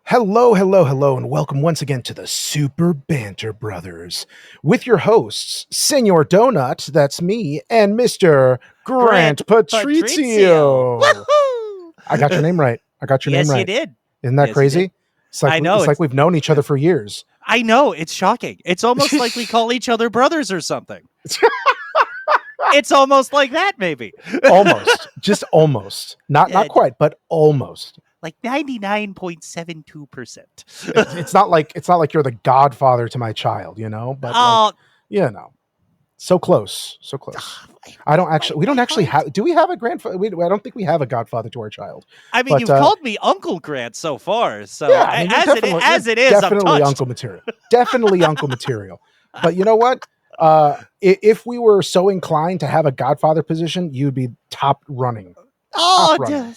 Hello, hello, hello, and welcome once again to the Super Banter Brothers with your hosts, Senor Donut, that's me, and Mr. Grant Grant Patrizio. Patrizio. Woohoo! I got your name right. Yes, you did. Isn't that Yes, you did. crazy? It's like I know. it's like we've known each other for years. I know. It's shocking. It's almost like we call each other brothers or something. It's almost like that, maybe. Almost, just almost, not quite, but almost. Like 99.72%. It's not like you're the godfather to my child, but Oh, so close, so close. We don't actually have. Do we have a grandfather? I don't think we have a godfather to our child. I mean, But you've called me Uncle Grant so far, so yeah, I mean, as it is, I'm definitely touched. uncle material. Definitely uncle material. But you know what? If we were so inclined to have a godfather position, you'd be top running. Oh, Running.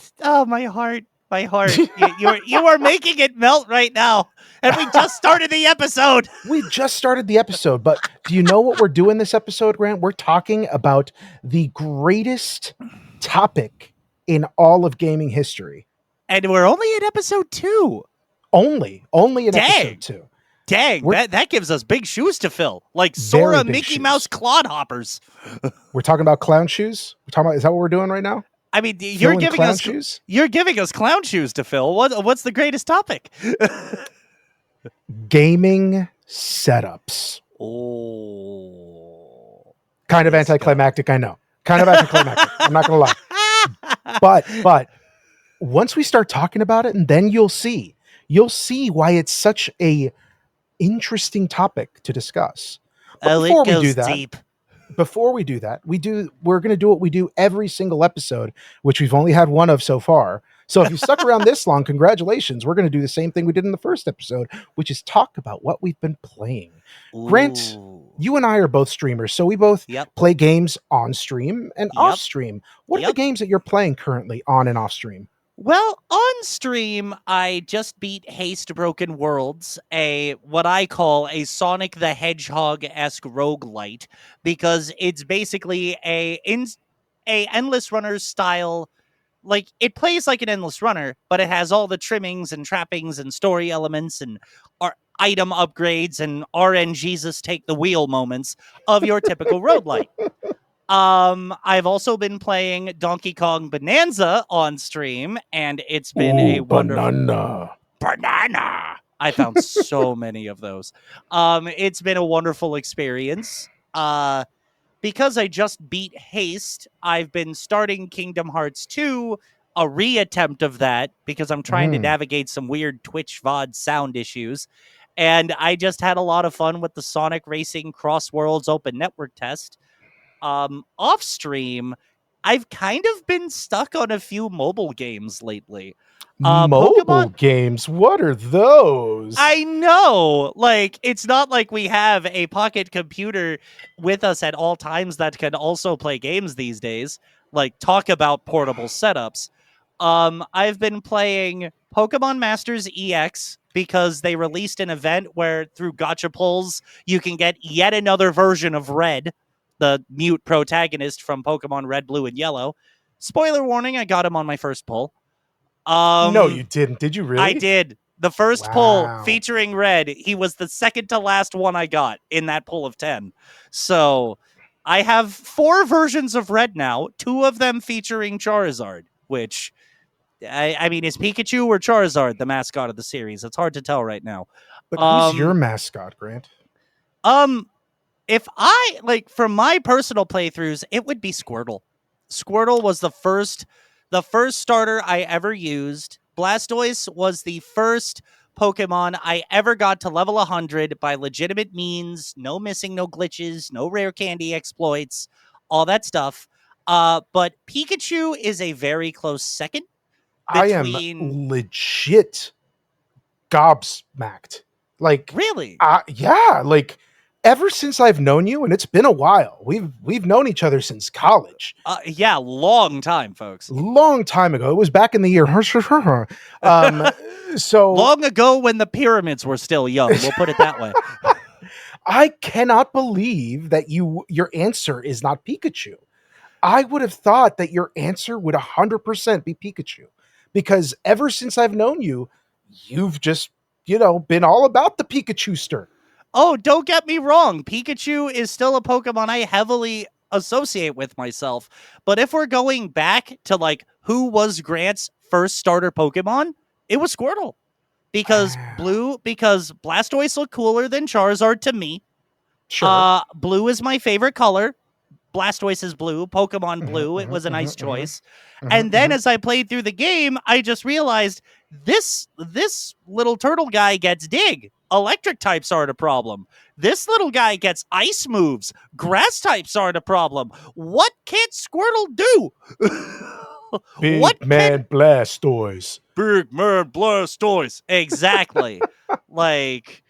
my heart. My heart. You are making it melt right now. And we just started the episode. We just started the episode, but do you know what we're doing this episode, Grant? We're talking about the greatest topic in all of gaming history. And we're only at episode 2. Only in episode 2. Dang, that gives us big shoes to fill. Like Sora Mickey shoes. Mouse clodhoppers. We're talking about clown shoes? Is that what we're doing right now? I mean, you're giving us clown shoes to fill. What's the greatest topic? Gaming setups. Oh. Kind of anticlimactic, I know. Kind of anticlimactic. I'm not going to lie. But once we start talking about it, and then you'll see why it's such a interesting topic to discuss. But it goes deep. Before we do that, we're going to do what we do every single episode, which we've only had one of so far. So if you stuck around this long, congratulations. We're going to do the same thing we did in the first episode, which is talk about what we've been playing. Ooh. Grant, you and I are both streamers, so we both play games on stream and off stream. What are the games that you're playing currently on and off stream? Well, on stream, I just beat Haste Broken Worlds, what I call a Sonic the Hedgehog-esque roguelite, because it's basically a Endless Runner style. Like, it plays like an Endless Runner, but it has all the trimmings and trappings and story elements and item upgrades and RNGesus take the wheel moments of your typical roguelite. I've also been playing Donkey Kong Bonanza on stream, and it's been a wonderful banana. I found so many of those. It's been a wonderful experience. Because I just beat Haste, I've been starting Kingdom Hearts 2, a reattempt of that, because I'm trying to navigate some weird Twitch VOD sound issues. And I just had a lot of fun with the Sonic Racing Cross Worlds Open Network test. Off stream, I've kind of been stuck on a few mobile games lately. Mobile games? What are those? I know. Like, it's not like we have a pocket computer with us at all times that can also play games these days. Like, talk about portable setups. I've been playing Pokemon Masters EX because they released an event where through gacha pulls, you can get yet another version of Red, the mute protagonist from Pokemon Red, Blue, and Yellow. Spoiler warning, I got him on my first pull. No, you didn't. Did you really? I did. The first pull featuring Red, he was the second to last one I got in that pull of 10. So I have 4 versions of Red now, 2 of them featuring Charizard, which, I mean, is Pikachu or Charizard the mascot of the series? It's hard to tell right now. But who's your mascot, Grant? If for my personal playthroughs, it would be Squirtle. Squirtle was the first starter I ever used. Blastoise was the first Pokemon I ever got to level 100 by legitimate means. No missing, no glitches, no rare candy exploits, all that stuff. But Pikachu is a very close second. I am legit gobsmacked. Like, really? Yeah, like, ever since I've known you, and it's been a while. We've known each other since college. Yeah, long time, folks. Long time ago. It was back in the year. So long ago when the pyramids were still young. We'll put it that way. I cannot believe that your answer is not Pikachu. I would have thought that your answer would 100% be Pikachu, because ever since I've known you, you've just, been all about the Pikachuster. Oh, don't get me wrong. Pikachu is still a Pokemon I heavily associate with myself. But if we're going back to like who was Grant's first starter Pokemon, it was Squirtle. Because Blastoise looked cooler than Charizard to me. Sure. Blue is my favorite color. Blastoise is blue, Pokemon Blue. It was a nice choice. And then as I played through the game, I just realized this little turtle guy gets dig. Electric types aren't a problem. This little guy gets ice moves. Grass types aren't a problem. What can Squirtle do? Big man Blastoise. Big man Blastoise? Exactly. Like,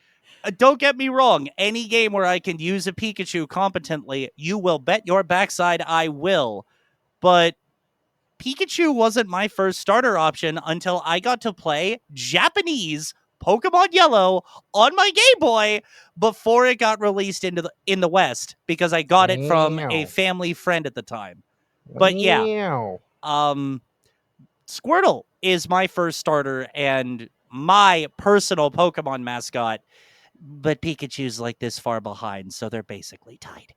don't get me wrong. Any game where I can use a Pikachu competently, you will bet your backside I will. But Pikachu wasn't my first starter option until I got to play Japanese Pokemon Yellow on my Game Boy before it got released in the West because I got it from a family friend at the time. But yeah, Squirtle is my first starter and my personal Pokemon mascot. But Pikachu's like this far behind, so they're basically tied.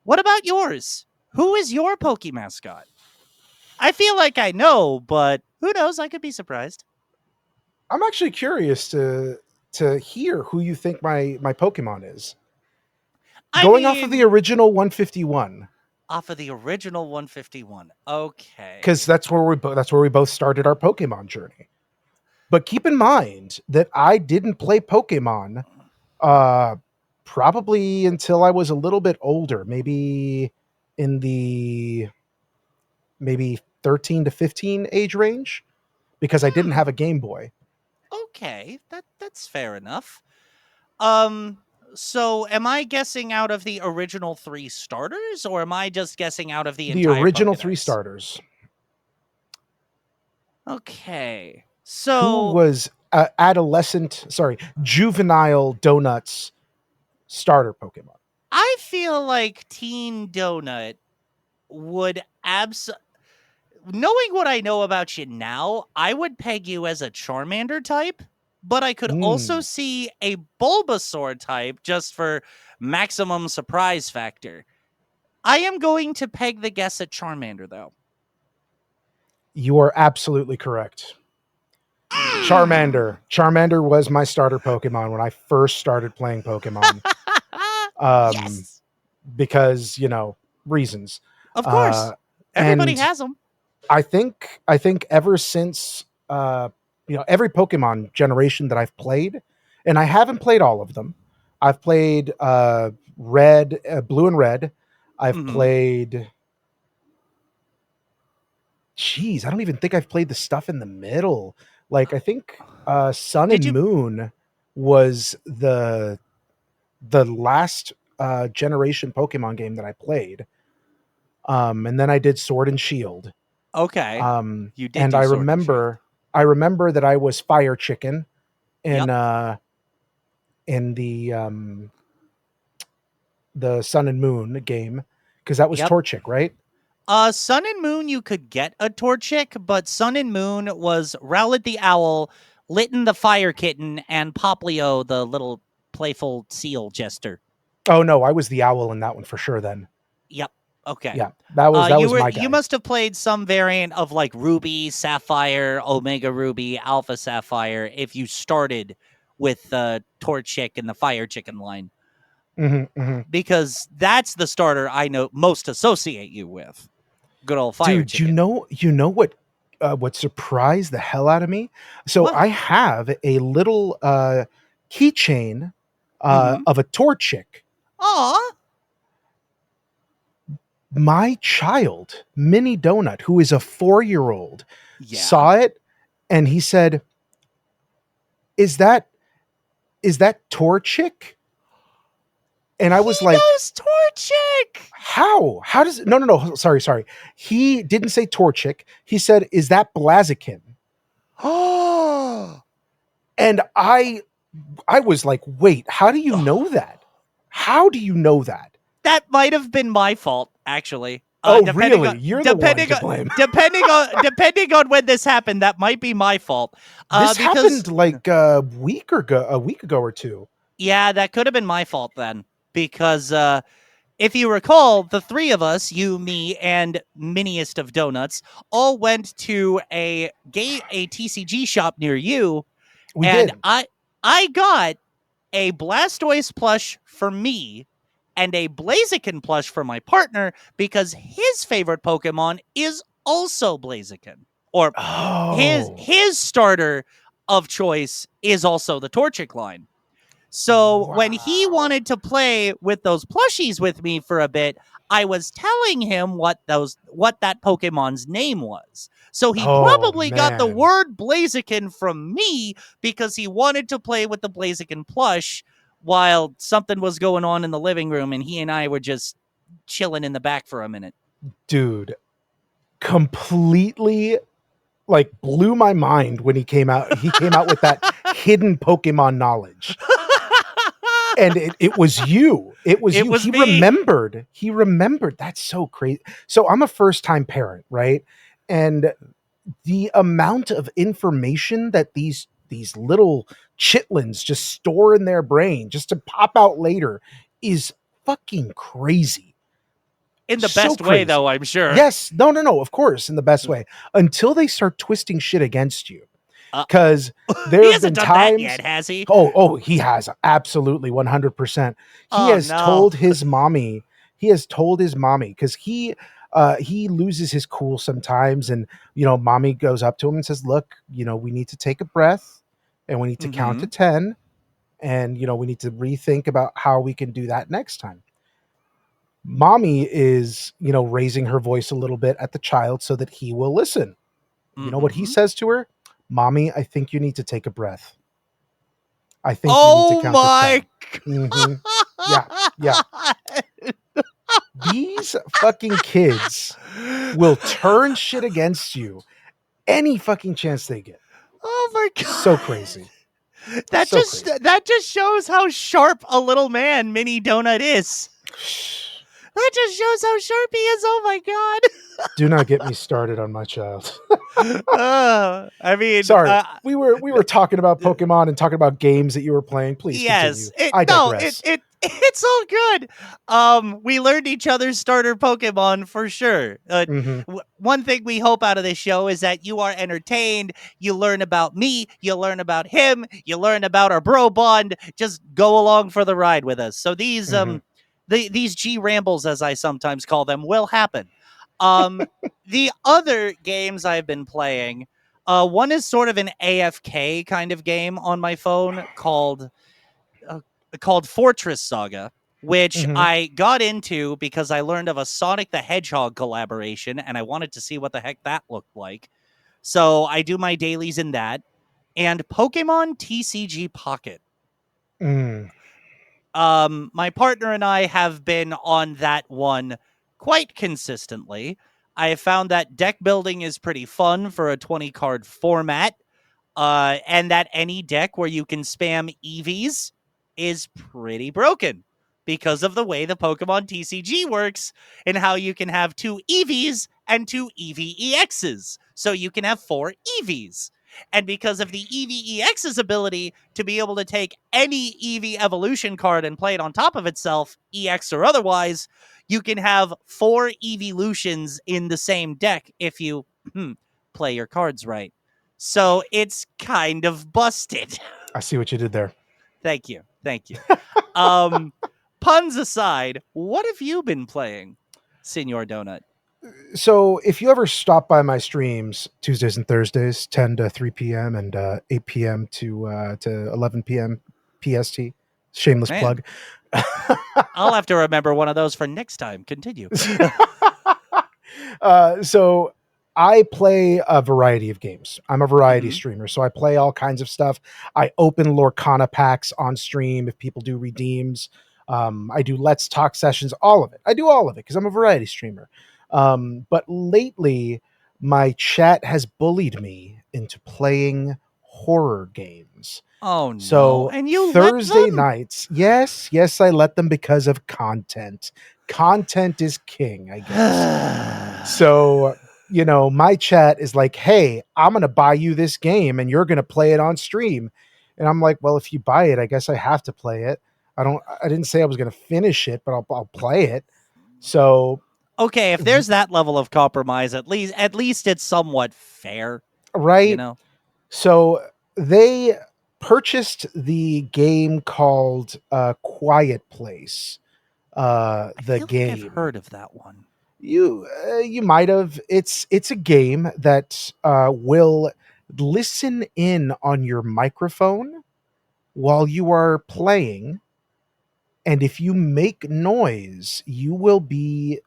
What about yours? Who is your Poke mascot? I feel like I know, but who knows? I could be surprised. I'm actually curious to hear who you think my Pokemon is. Going off of the original 151. Off of the original 151. Okay. Because that's where we both started our Pokemon journey. But keep in mind that I didn't play Pokemon probably until I was a little bit older, maybe in the 13 to 15 age range, because I didn't have a Game Boy. Okay, that's fair enough. So am I guessing out of the original 3 starters, or am I just guessing out of the entire original Pokedex? 3 starters? Okay. Who So was juvenile Donuts starter Pokemon? I feel like Teen Donut would knowing what I know about you now, I would peg you as a Charmander type, but I could also see a Bulbasaur type just for maximum surprise factor. I am going to peg the guess at Charmander, though. You are absolutely correct. Charmander was my starter Pokemon when I first started playing Pokemon. Yes. Because, reasons. Of course. Everybody has them. I think ever since every Pokemon generation that I've played, and I haven't played all of them. I've played red, blue and red. I've played I don't even think I've played the stuff in the middle. Like I think Sun and Moon was the last generation Pokemon game that I played. And then I did Sword and Shield. Okay. You did. And I remember that I was Fire Chicken in the Sun and Moon game, because that was Torchic, right? Sun and Moon, you could get a Torchic, but Sun and Moon was Rowlet the Owl, Litten the Fire Kitten, and Poplio the little playful seal jester. Oh no, I was the owl in that one for sure then. Yep. Okay. Yeah, that was my guy. You must have played some variant of like Ruby, Sapphire, Omega Ruby, Alpha Sapphire if you started with the Torchic and the Fire Chicken line. Because that's the starter I know most associate you with. Good old Fire Chicken. You know what surprised the hell out of me? So what? I have a little keychain of a Torchic. Aw. My child, Mini Donut, who is a 4-year-old, saw it and he said, Is that Torchic? And I was like, knows Torchic. How? How does it? No. Sorry. He didn't say Torchic. He said, "Is that Blaziken?" Oh. And I was like, "Wait, how do you know that? How do you know that?" That might have been my fault, actually. Oh, Depending really? on You're the one depending to on blame. depending on when this happened, that might be my fault. This Because happened like a week ago or two. yeah, that could have been my fault then. Because if you recall, the three of us, you, me, and Miniest of Donuts, all went to a TCG shop near you, We and did. I got a Blastoise plush for me and a Blaziken plush for my partner because his favorite Pokemon is also Blaziken. Or Oh, his starter of choice is also the Torchic line. So when he wow. wanted to play with those plushies with me for a bit, I was telling him what that Pokemon's name was. So he Oh, probably got the man. word Blaziken from me because he wanted to play with the Blaziken plush while something was going on in the living room and he and I were just chilling in the back for a minute. Dude, completely like blew my mind when he came out. He came out with that hidden Pokemon knowledge. And it was you. It was It you. was He me. remembered. He remembered. That's so crazy. So I'm a first time parent, right? And the amount of information that these little chitlins just store in their brain just to pop out later is fucking crazy. In the So best way, crazy. though, I'm sure. Yes, no, of course, in the best way. Until they start twisting shit against you. Uh, Because he there have hasn't been done that times. yet, has he? Oh, he has absolutely 100%. He Oh, has no. told his mommy. He has told his mommy because he loses his cool sometimes, and mommy goes up to him and says, "Look, we need to take a breath, and we need to count to Mm-hmm. 10, and we need to rethink about how we can do that next time." Mommy is raising her voice a little bit at the child so that he will listen. You know what he Mm-hmm. says to her? "Mommy, I think you need to take a breath. I think you need to Oh count to my 10." Mm-hmm. Yeah, yeah. god. These fucking kids will turn shit against you any fucking chance they get. Oh my So god. crazy. That So just crazy. that just shows how sharp a little man Mini Donut is. That just shows how sharp he is. Oh my god. Do not get me started on my child. I mean, Sorry. We were talking about Pokemon and talking about games that you were playing. Please yes. continue. I It digress. it's all good. We learned each other's starter Pokemon for sure. Hmm. One thing we hope out of this show is that you are entertained. You learn about me. You learn about him. You learn about our bro bond. Just go along for the ride with us. So Hmm. these G rambles, as I sometimes call them, will happen. Um, the other games I've been playing. One is sort of an AFK kind of game on my phone uh, called Fortress Saga, which Hmm. I got into because I learned of a Sonic the Hedgehog collaboration and I wanted to see what the heck that looked like. So I do my dailies in that. And Pokemon TCG Pocket. Mm. My partner and I have been on that one quite consistently. I have found that deck building is pretty fun for a 20 card format. And that any deck where you can spam EVs is pretty broken because of the way the Pokemon TCG works and how you can have two EVs and two EVEXs. So you can have four EVs. And because of the EVEX's ability to be able to take any EV evolution card and play it on top of itself, EX or otherwise, you can have four evolutions in the same deck if you play your cards right. So it's kind of busted. I see what you did there. Thank you. Thank you. Um, puns aside, what have you been playing, Senor Donut? So if you ever stop by my streams Tuesdays and Thursdays, 10 to 3 p.m. and 8 p.m. to 11 p.m. PST, shameless Man, plug. I'll have to remember one of those for next time. Continue. So I play a variety of games. I'm a variety Mm-hmm. streamer, so I play all kinds of stuff. I open Lorcana packs on stream if people do redeems. I do Let's Talk sessions, all of it. I do all of it because I'm a variety streamer. But lately, my chat has bullied me into playing horror games. Oh no! So And you let Thursday them? nights, yes, I let them because of content. content is king, I guess. So, my chat is like, hey, I'm going to buy you this game and you're going to play it on stream. And I'm like, well, if you buy it, I guess I have to play it. I didn't say I was going to finish it, but I'll play it. So, Okay, if there's that level of compromise, at least it's somewhat fair, you right. know. So they purchased the game called Quiet Place. I The feel like I've game heard of that one. you might have. It's a game that will listen in on your microphone while you are playing, and if you make noise, you will be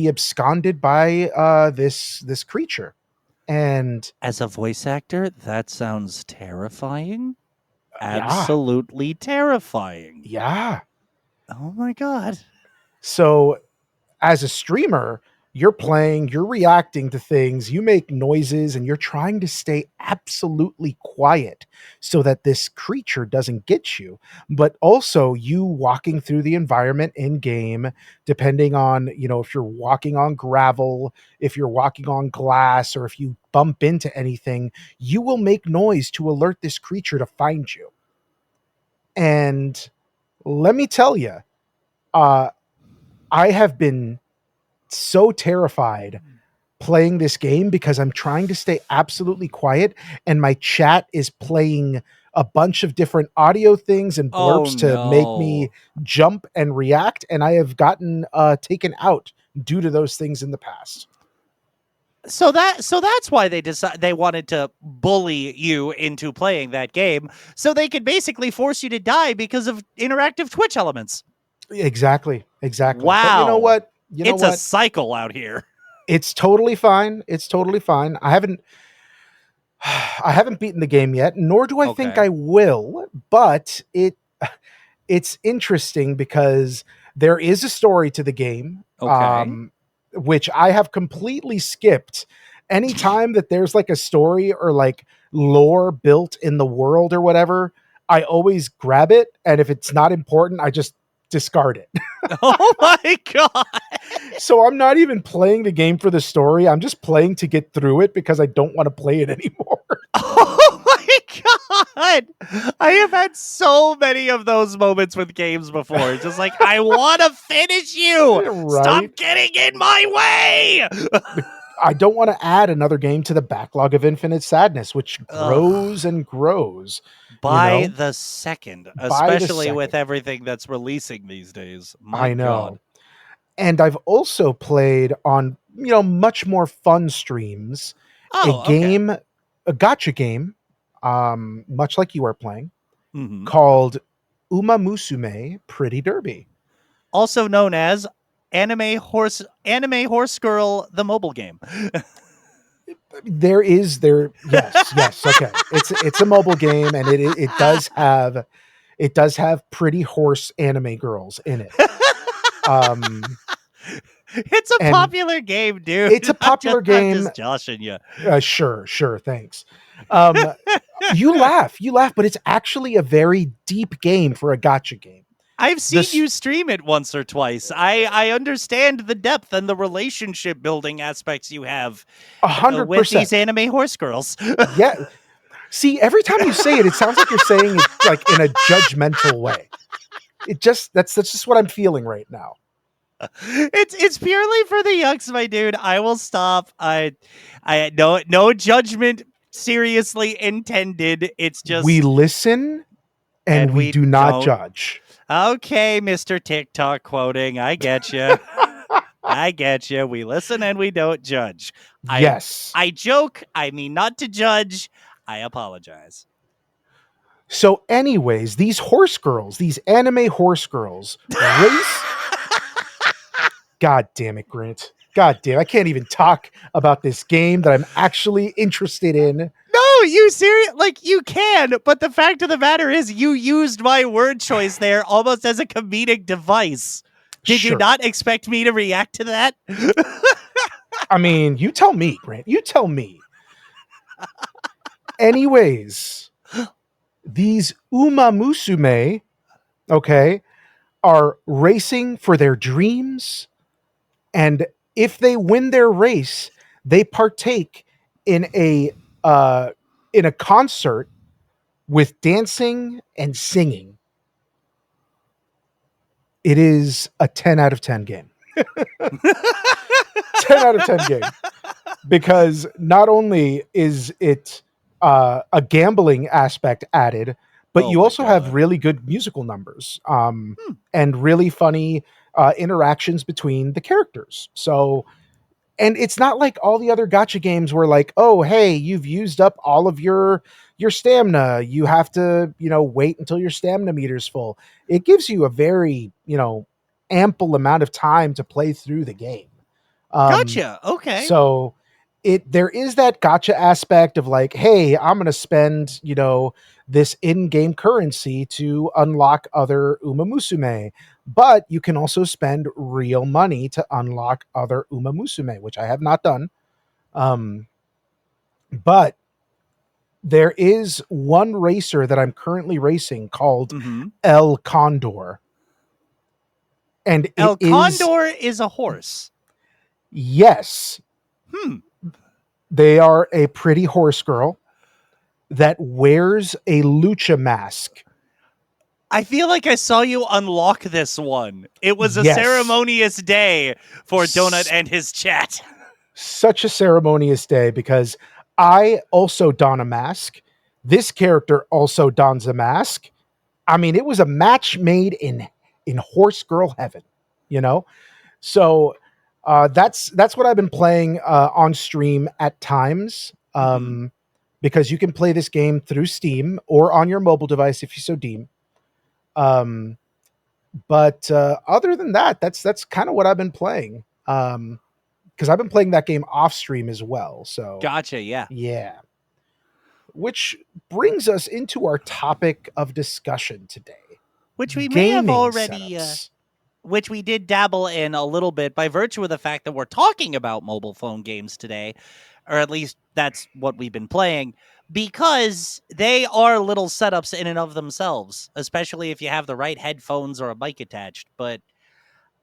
absconded by this creature. And As a voice actor, that sounds terrifying. yeah, Absolutely terrifying. yeah. Oh my god. So as a streamer, you're playing, you're reacting to things, you make noises, and you're trying to stay absolutely quiet so that this creature doesn't get you. But also, you walking through the environment in game, depending on, if you're walking on gravel, if you're walking on glass, or if you bump into anything, you will make noise to alert this creature to find you. And let me tell you, uh, I have been so terrified playing this game because I'm trying to stay absolutely quiet and my chat is playing a bunch of different audio things and Oh blurps to make me no. jump and react, and I have gotten taken out due to those things in the past. So that's why they wanted to bully you into playing that game, so they could basically force you to die because of interactive Twitch elements. Exactly. But you know Wow. what? You know It's a what? cycle out here. It's totally fine. It's totally fine. I haven't beaten the game yet, nor do I think Okay. I will, but it's interesting because there is a story to the game, Okay. which I have completely skipped. Anytime that there's like a story or like lore built in the world or whatever, I always grab it, and if it's not important, I just discard it. Oh my god. So I'm not even playing the game for the story. I'm just playing to get through it because I don't want to play it anymore. Oh my god! I have had so many of those moments with games before. Just like, I want to finish you. Right? Stop getting in my way. I don't want to add another game to the backlog of Infinite Sadness, which Ugh. grows and grows, you By know, the second, by the especially with second. everything that's releasing these days. My I god. know. And I've also played on, much more fun streams, a Oh, okay. game, a gotcha game, much like you are playing, Hmm. called Uma Musume Pretty Derby. Also known as Anime Horse Girl, the mobile game. Yes, okay. It's a mobile game, and it does have pretty horse anime girls in it. Um, It's a and popular game, dude. it's a I'm popular I'm game. just joshing you. Sure, thanks. Um, you laugh, but it's actually a very deep game for a gotcha game. I've seen This you stream it once or twice. I understand the depth and the relationship building aspects you have a hundred with these percent, anime horse girls. yeah. See, every time you say it, it sounds like you're saying it like in a judgmental way. That's just what I'm feeling right now. It's purely for the yucks, my dude. I will stop. I no judgment seriously intended. It's We just listen and and we we do not don't. judge. Okay, Mr. TikTok quoting. I get you. I get you. We listen and we don't judge. I Yes. I joke. I mean not to judge. I apologize. So, anyways, these horse girls, these anime horse girls, race. God damn it, Grant. God damn, I can't even talk about this game that I'm actually interested in. No, you serious? Like you can, but the fact of the matter is, you used my word choice there almost as a comedic device. Did you Sure. not expect me to react to that? I mean, you tell me, Grant. You tell me. Anyways, these Uma Musume, okay, are racing for their dreams, and if they win their race, they partake in a uh, in a concert with dancing and singing. It is a 10 out of 10 game. 10 out of 10 game. Because not only is it a gambling aspect added, but Oh you my also have god. really good musical numbers, Hmm. and really funny interactions between the characters. So, and it's not like all the other gotcha games where like, oh, hey, you've used up all of your stamina. You have to, wait until your stamina meter's full. It gives you a very, ample amount of time to play through the game. Um, Gotcha. Okay. so there is that gotcha aspect of like, hey, I'm gonna spend, this in-game currency to unlock other Uma Musume. But you can also spend real money to unlock other Uma Musume, which I have not done. Um, but there is one racer that I'm currently racing called Mm-hmm. El Condor. And it El is, Condor is a horse. yes, Hmm. they are a pretty horse girl that wears a lucha mask. I feel like I saw you unlock this one. It was a Yes. ceremonious day for Donut S- and his chat. Such a ceremonious day because I also don a mask. This character also dons a mask. I mean, it was a match made in horse girl heaven, you know? So that's what I've been playing on stream at times. Mm-hmm. Because you can play this game through Steam or on your mobile device if you so deem. Um, but other than that, that's kind of what I've been playing. Because I've been playing that game off stream as well. So Gotcha, yeah. yeah, which brings us into our topic of discussion today: Which we may have gaming already setups. which we did dabble in a little bit by virtue of the fact that we're talking about mobile phone games today, or at least that's what we've been playing, because they are little setups in and of themselves, especially if you have the right headphones or a mic attached. But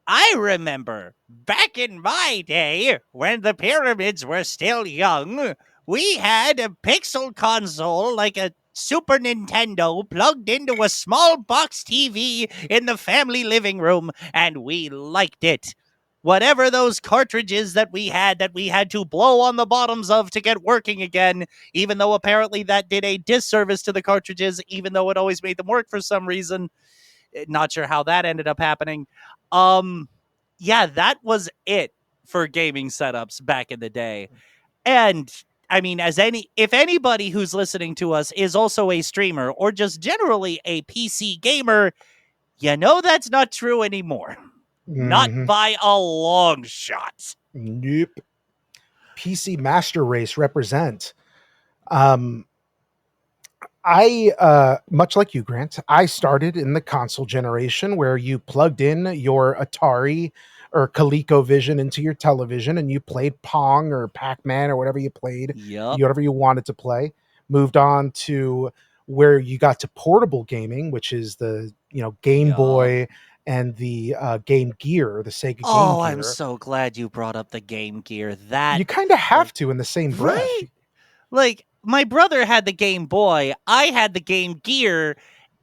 I remember back in my day when the pyramids were still young, we had a pixel console like a Super Nintendo plugged into a small box TV in the family living room, and we liked it. Whatever those cartridges that we had to blow on the bottoms of to get working again, even though apparently that did a disservice to the cartridges, even though it always made them work for some reason. Not sure how that ended up happening. Um, yeah, that was it for gaming setups back in the day. And I mean, if anybody who's listening to us is also a streamer or just generally a PC gamer, that's not true anymore. Not Mm-hmm. by a long shot. Nope. PC Master Race represent. Um, I much like you, Grant. I started in the console generation where you plugged in your Atari or ColecoVision into your television and you played Pong or Pac-Man or whatever you played, Yup. whatever you wanted to play. Moved on to where you got to portable gaming, which is the Game Yup. Boy and the Game Gear, the Sega Game Oh, I'm Gear. so glad you brought up the Game Gear. You That, kind of like, have to in the same breath. right? Like, my brother had the Game Boy. I had the Game Gear.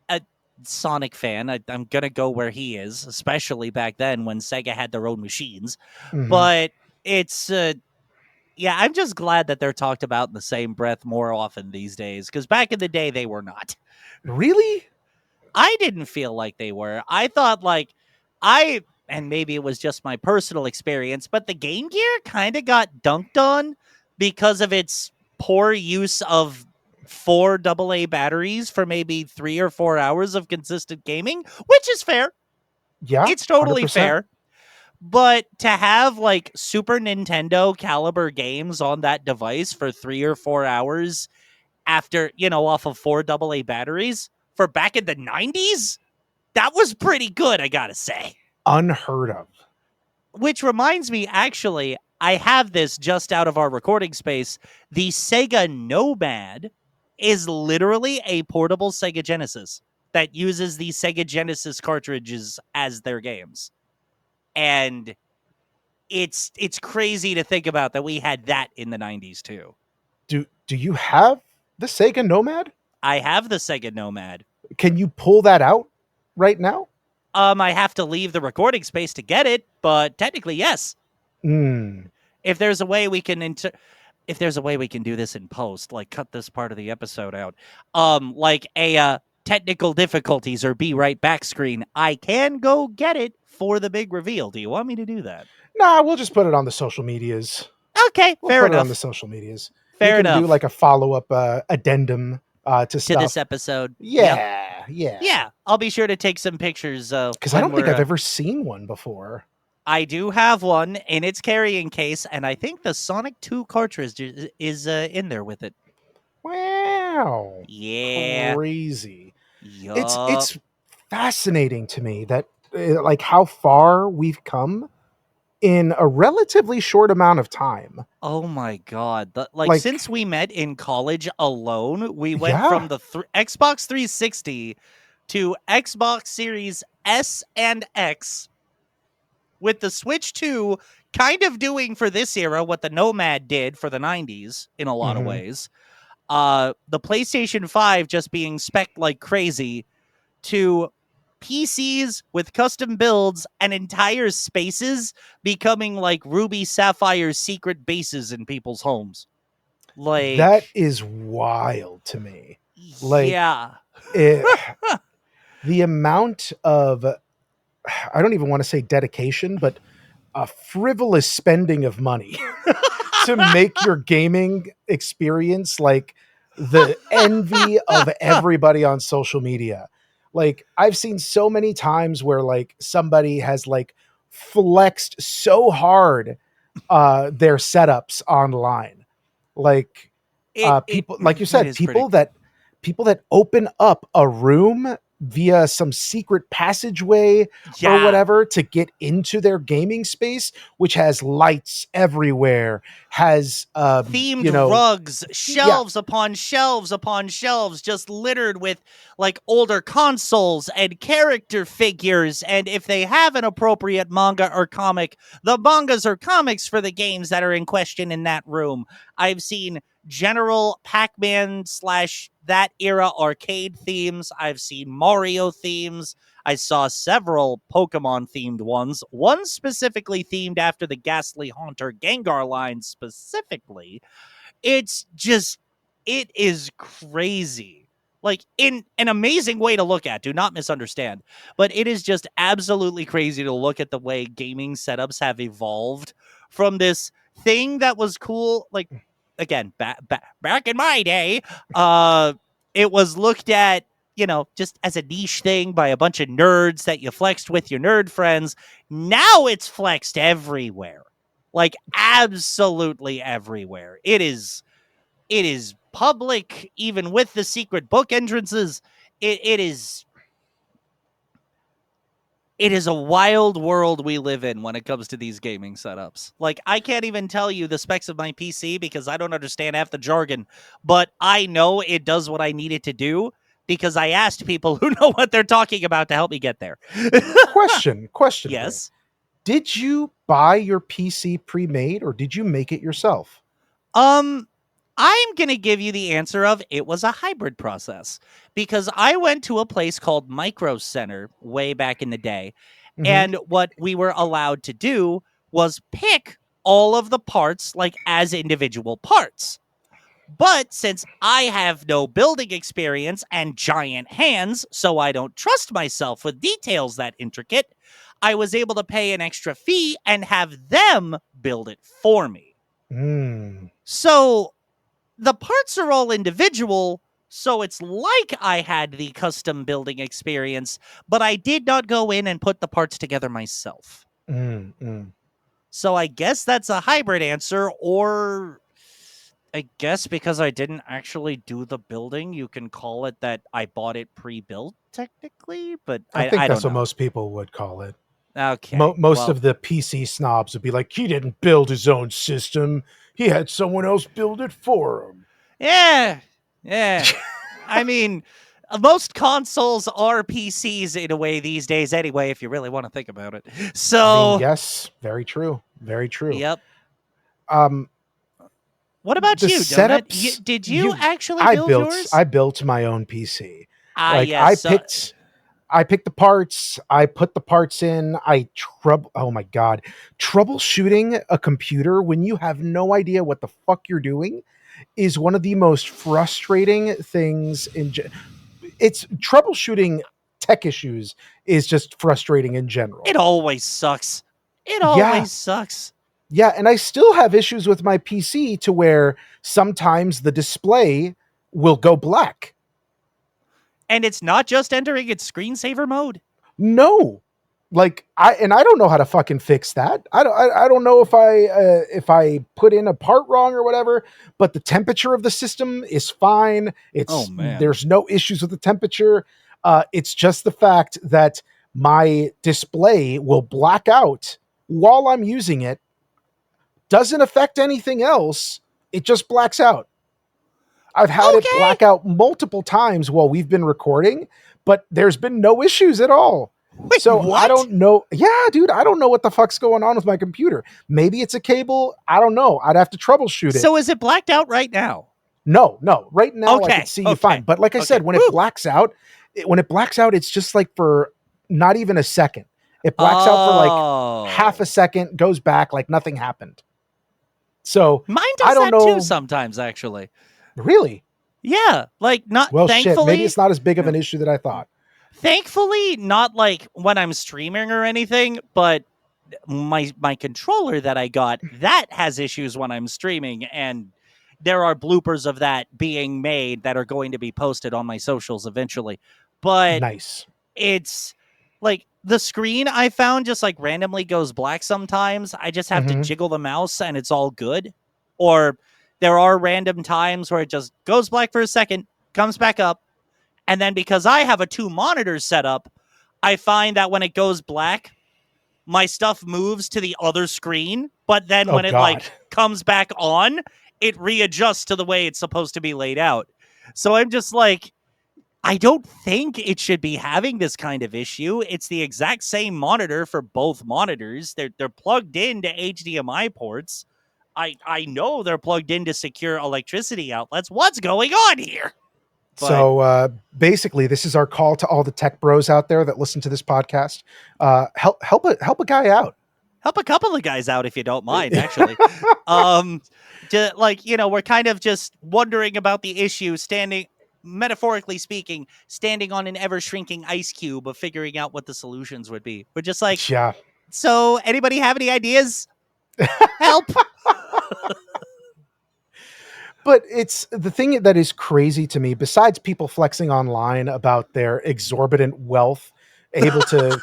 A Sonic fan. I'm going to go where he is, especially back then when Sega had their own machines. Mhm. But it's, yeah, I'm just glad that they're talked about in the same breath more often these days, because back in the day, they were not. Really? I didn't feel like they were. I thought, and maybe it was just my personal experience, but the Game Gear kind of got dunked on because of its poor use of four AA batteries for maybe 3 or 4 hours of consistent gaming, which is fair. Yeah, It's totally 100%. fair. But to have like Super Nintendo caliber games on that device for 3 or 4 hours after, off of four AA batteries for back in the 90s, that was pretty good, I gotta say. Unheard of. Which reminds me, actually, I have this just out of our recording space. The Sega Nomad is literally a portable Sega Genesis. that uses the Sega Genesis cartridges as their games. And it's crazy to think about that we had that in the 90s too. Do you have the Sega Nomad? I have the Sega Nomad. Can you pull that out right now? I have to leave the recording space to get it, but technically, yes. Hmm. If there's a way we can if there's a way we can do this in post, like cut this part of the episode out, like a technical difficulties or be right back screen, I can go get it for the big reveal. Do you want me to do that? Nah, we'll just put it on the social medias. Okay, We'll fair put it on the enough. social medias. You Fair can do enough. like a follow up addendum to To this stuff. episode. Yep. Yeah, yeah. Yeah, I'll be sure to take some pictures Because I when don't think we're I've ever seen one before. I do have one in its carrying case, and I think the Sonic 2 cartridge is in there with it. Wow. Yeah. Crazy. It's Yup. it's fascinating to me that like how far we've come in a relatively short amount of time. Oh my god. Like Like, since we met in college alone, we went yeah. from the Xbox 360 to Xbox Series S and X, with the Switch 2 kind of doing for this era what the Nomad did for the 90s in a lot of Mhm. ways. The PlayStation 5 just being spec'd like crazy, to PCs with custom builds and entire spaces becoming like Ruby Sapphire's secret bases in people's homes. That Like, is wild to me. Like, yeah. it, the amount of, I don't even want to say dedication, but a frivolous spending of money to make your gaming experience like the envy of everybody on social media. Like, I've seen so many times where like somebody has like flexed so hard their setups online. Like people, like you It said, is pretty people that open up a room via some secret passageway or yeah. whatever to get into their gaming space, which has lights everywhere, has Themed you know, rugs, yeah. shelves upon shelves upon shelves, just littered with like older consoles and character figures. And if they have an appropriate manga or comic, the mangas or comics for the games that are in question in that room. I've seen general Pac-Man slash that era arcade themes. I've seen Mario themes. I saw several Pokemon themed ones, one specifically themed after the Ghastly Haunter Gengar line specifically. It's just, it is crazy. Like, in an amazing way to look at, do not misunderstand. But it is just absolutely crazy to look at the way gaming setups have evolved from this thing that was cool. Like, again, back in my day, uh, it was looked at, just as a niche thing by a bunch of nerds that you flexed with your nerd friends. Now it's flexed everywhere. Like, absolutely everywhere. It is public, even with the secret book entrances. It is a wild world we live in when it comes to these gaming setups. Like, I can't even tell you the specs of my PC because I don't understand half the jargon, but I know it does what I need it to do because I asked people who know what they're talking about to help me get there. Question here. Yes. Did you buy your PC pre-made or did you make it yourself? Um, I'm going to give you the answer of it was a hybrid process because I went to a place called Micro Center way back in the day. Hmm. And what we were allowed to do was pick all of the parts like as individual parts. But since I have no building experience and giant hands, so I don't trust myself with details that intricate, I was able to pay an extra fee and have them build it for me. Mm. So the parts are all individual, so it's like I had the custom building experience, but I did not go in and put the parts together myself. Mm, mm. So I guess that's a hybrid answer, or I guess because I didn't actually do the building, you can call it that I bought it pre-built technically, but I think I that's don't what know. most people would call it. Okay. Most Well, of the PC snobs would be like, he didn't build his own system. He had someone else build it for him. yeah. Yeah. I mean, Most consoles are PCs in a way these days anyway, if you really want to think about it. I mean, So, yes, very true. Very true. yep. Um, What about the you, Donut? setups Did you you actually build yours? I built my own PC. Ah, Like yes. I picked the parts, I put the parts in, oh my god, troubleshooting a computer when you have no idea what the fuck you're doing is one of the most frustrating things it's troubleshooting tech issues is just frustrating in it general. always sucks. It Yeah. always sucks. Yeah, and I still have issues with my PC to where sometimes the display will go black. And it's not just entering its screensaver mode. No. Like I don't know how to fucking fix that. I don't know if I put in a part wrong or whatever, but the temperature of the system is fine. Oh, It's man. there's no issues with the temperature. It's just the fact that my display will black out while I'm using it. Doesn't affect anything else. It just blacks out. I've had it Okay. black out multiple times while we've been recording, but there's been no issues at all. Wait, So I what? don't know. Yeah, dude, I don't know what the fuck's going on with my computer. Maybe it's a cable. I don't know. I'd have to troubleshoot it. So is it blacked out right now? No, no. Right now I could Okay. see you fine. Okay. But like I Okay. said, when it Woo. blacks out, it's just like for not even a second. It blacks out for like half a Oh. second, goes back like nothing happened. So Mine I does don't that too know. sometimes, actually. Really? Yeah. Like, not Well, shit. Maybe thankfully. it's not as big of an issue that I thought. Thankfully, not like when I'm streaming or anything, but my controller that I got, that has issues when I'm streaming, and there are bloopers of that being made that are going to be posted on my socials eventually. But Nice. it's like the screen I found just like randomly goes black sometimes. I just have to Mm-hmm. jiggle the mouse and it's all good. Or there are random times where it just goes black for a second, comes back up, and then because I have a 2 monitors set up, I find that when it goes black, my stuff moves to the other screen, but then Oh when it God. like comes back on, it readjusts to the way it's supposed to be laid out. So I'm just like, I don't think it should be having this kind of issue. It's the exact same monitor for both monitors. They're plugged into HDMI ports. I know they're plugged into secure electricity outlets. What's going on here? But So basically, this is our call to all the tech bros out there that listen to this podcast. Help a guy out. help a couple of guys out if you don't mind, actually. Um, we're kind of just wondering about the issue, standing, metaphorically speaking, standing on an ever shrinking ice cube of figuring out what the solutions would be. We're just like, Yeah. so anybody have any ideas? Help. But it's the thing that is crazy to me, besides people flexing online about their exorbitant wealth, able to,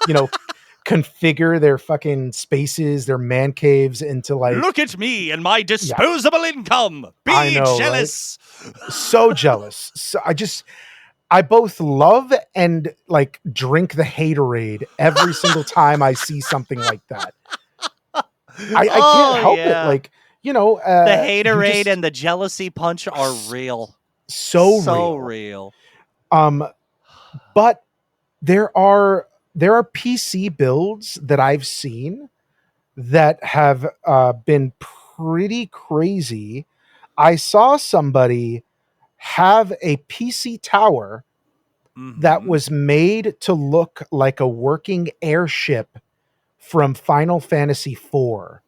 configure their fucking spaces, their man caves into like, Look at me and my yeah, disposable income. I Be know, right? jealous. So jealous. So I both love and like drink the haterade every single time I see something like that. I can't Oh, help it. yeah. Like, The you haterade just and the jealousy punch are real. so So real. real. Um, but there are PC builds that I've seen that have been pretty crazy. I saw somebody have a PC tower that Mm-hmm. was made to look like a working airship from Final Fantasy IV.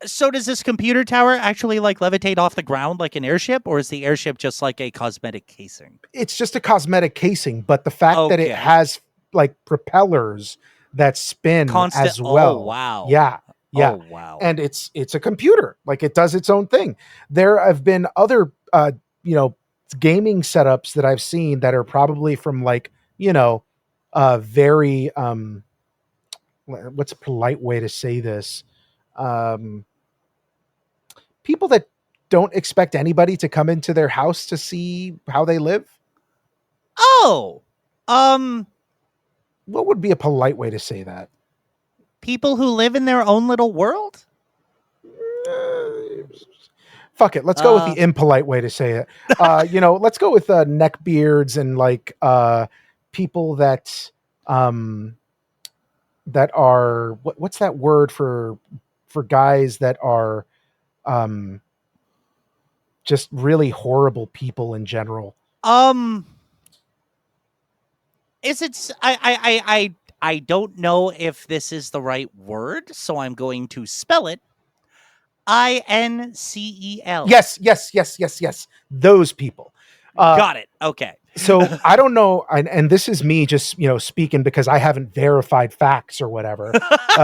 So does this computer tower actually like levitate off the ground like an airship, or is the airship just like a cosmetic casing? It's just a cosmetic casing, but the fact that it Okay. has like propellers that spin Constant. as Oh well. wow. Yeah. Oh Yeah. wow. And it's a computer. Like it does its own thing. There have been other you know, gaming setups that I've seen that are probably from like, very what's a polite way to say this? Um People that don't expect anybody to come into their house to see how they live. Oh. Um. What would be a polite way to say that? People who live in their own little world. Uh, fuck it. Let's go with the impolite way to say it. Let's go with neck beards and like people um that are what's that word for guys that are um just really horrible people in general. Um, is it? I don't know if this is the right word, so I'm going to spell it. INCEL. Yes. Those people. Uh, Got it. Okay. so I don't know, and this is me just speaking because I haven't verified facts or whatever,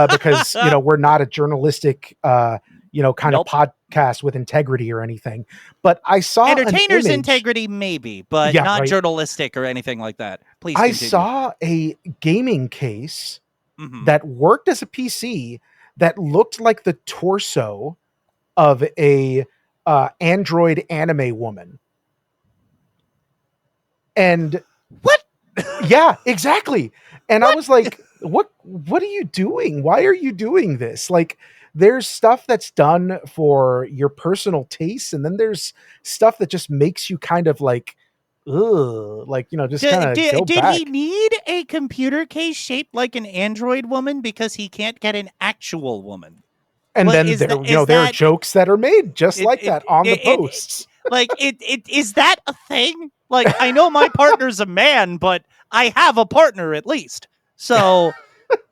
because we're not a journalistic kind of Nope. podcast with integrity or anything. But I saw an Entertainer's image. integrity, maybe, but Yeah, not right. journalistic or anything like that. Please I continue. saw a gaming case Hmm. that worked as a PC that looked like the torso of a android anime woman. And What? yeah, exactly. And I What? was like, what are you doing? Why are you doing this? Like there's stuff that's done for your personal tastes, and then there's stuff that just makes you kind of like, ugh, like, just kind of go Did he back. need a computer case shaped like an android woman because he can't get an actual woman? And What then is there, that? Is there are that jokes that are made just it? like It that on the it, it posts. like it is that a thing? Like I know my partner's a man, but I have a partner at least. So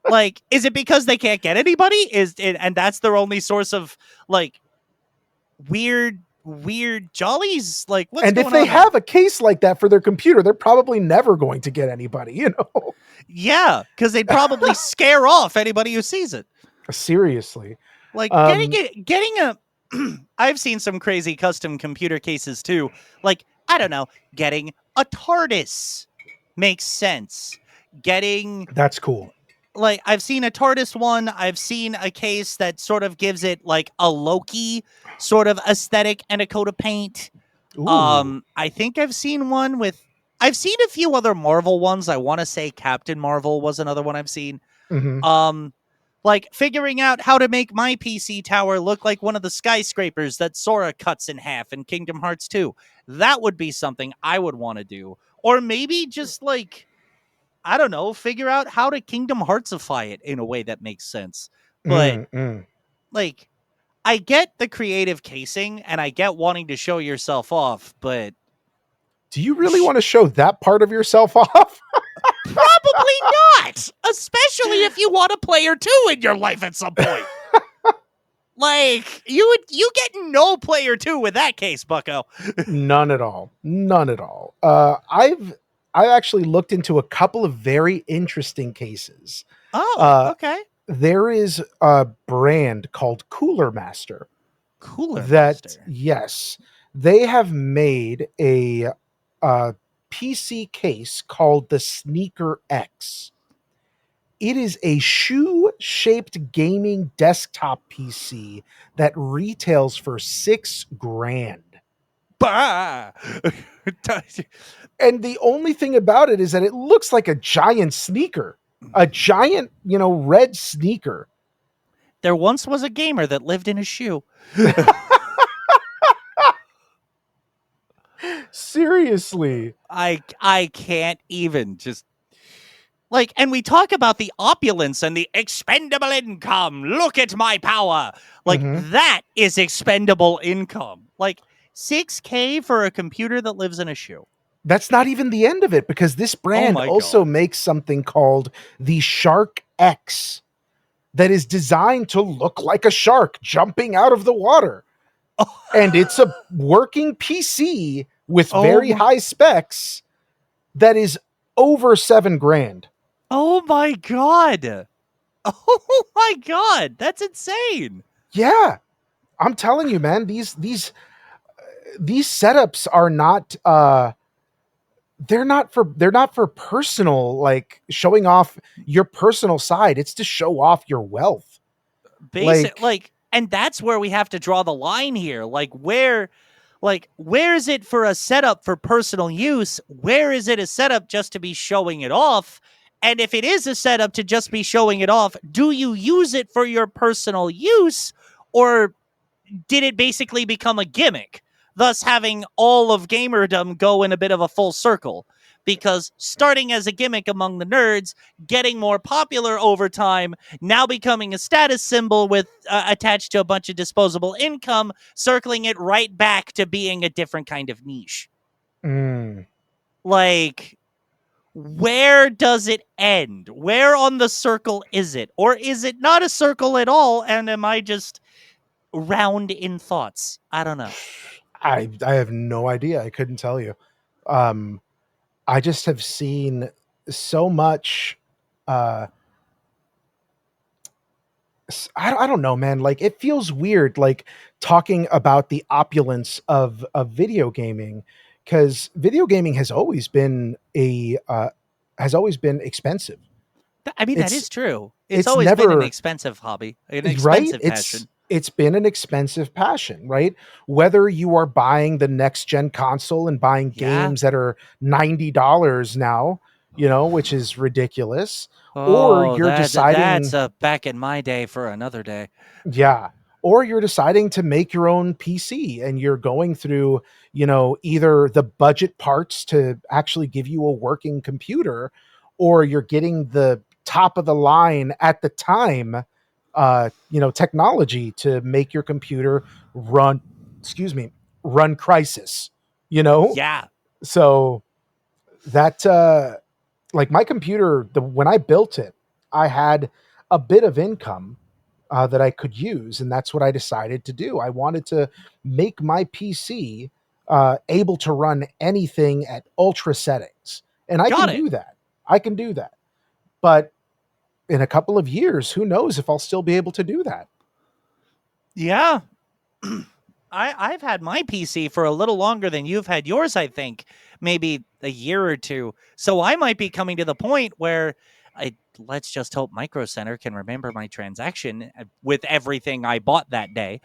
like, is it because they can't get anybody? Is it, and that's their only source of like weird jollies? Like, what's And if going they on there? have a case like that for their computer, they're probably never going to get anybody. Yeah, because they'd probably scare off anybody who sees it. Seriously. Like Um, getting a I've seen some crazy custom computer cases too. Like, I don't know, getting a TARDIS makes sense. Getting that's cool. like I've seen a TARDIS one, I've seen a case that sort of gives it like a Loki sort of aesthetic and a coat of paint. Ooh. I think I've seen a few other Marvel ones. I want to say Captain Marvel was another one I've seen. Hmm. Um, like figuring out how to make my PC tower look like one of the skyscrapers that Sora cuts in half in Kingdom Hearts 2. That would be something I would want to do. Or maybe just like, I don't know, figure out how to Kingdom Heartsify it in a way that makes sense. But Mm. like, I get the creative casing and I get wanting to show yourself off, but Do you really want to show that part of yourself off? probably not, especially if you want a player two in your life at some point. Like you get no player two with that case, Bucko. None at all. None at all. I actually looked into a couple of very interesting cases. Oh, Uh, okay. there is a brand called Cooler Master Cooler that, Master. yes, they have made a PC case called the Sneaker X. It is a shoe-shaped gaming desktop PC that retails for $6,000. Bah. And the only thing about it is that it looks like a giant sneaker, a giant, red sneaker. There once was a gamer that lived in a shoe. Seriously. I can't even just like, and we talk about the opulence and the expendable income. Look at my power. Like Hmm. that is expendable income. Like 6K for a computer that lives in a shoe. That's not even the end of it, because this Oh brand my also god. makes something called the Shark X that is designed to look like a shark jumping out of the water. And it's a working PC with Oh very my, high specs that is over $7,000. oh my god. Oh my god. That's insane. Yeah, I'm telling you, man, these setups are not they're not for personal, like showing off your personal side. It's to show off your wealth. Basic Like, like, and that's where we have to draw the line here. Where is it for a setup for personal use? Where is it a setup just to be showing it off? And if it is a setup to just be showing it off, do you use it for your personal use, or did it basically become a gimmick, thus having all of gamerdom go in a bit of a full circle. Because starting as a gimmick among the nerds, getting more popular over time, now becoming a status symbol with attached to a bunch of disposable income, circling it right back to being a different kind of niche. Mm. Like, where does it end? Where on the circle is it? Or is it not a circle at all? And am I just round in thoughts? I don't know. I have no idea. I couldn't tell you. Um, I just have seen so much. Uh, I don't know, man. Like it feels weird, like talking about the opulence of video gaming, because video gaming has always been expensive. I mean, that It's is true. It's it's always been an never expensive hobby, an right. expensive passion. It's been an expensive passion, right? Whether you are buying the next gen console and buying Yeah. games that are $90 now, which is ridiculous, or Oh, you're that's deciding a back in my day for another day. Yeah. Or you're deciding to make your own PC and you're going through, either the budget parts to actually give you a working computer, or you're getting the top of the line at the time, technology to make your computer run, excuse me, run Crisis, you know? Yeah. So that, like my computer, when I built it, I had a bit of income that I could use, and that's what I decided to do. I wanted to make my PC able to run anything at ultra settings, and I can Got it. do that. I can do that, but in a couple of years, who knows if I'll still be able to do that? Yeah. I've had my PC for a little longer than you've had yours, I think, maybe a year or two. So I might be coming to the point where let's just hope Micro Center can remember my transaction with everything I bought that day.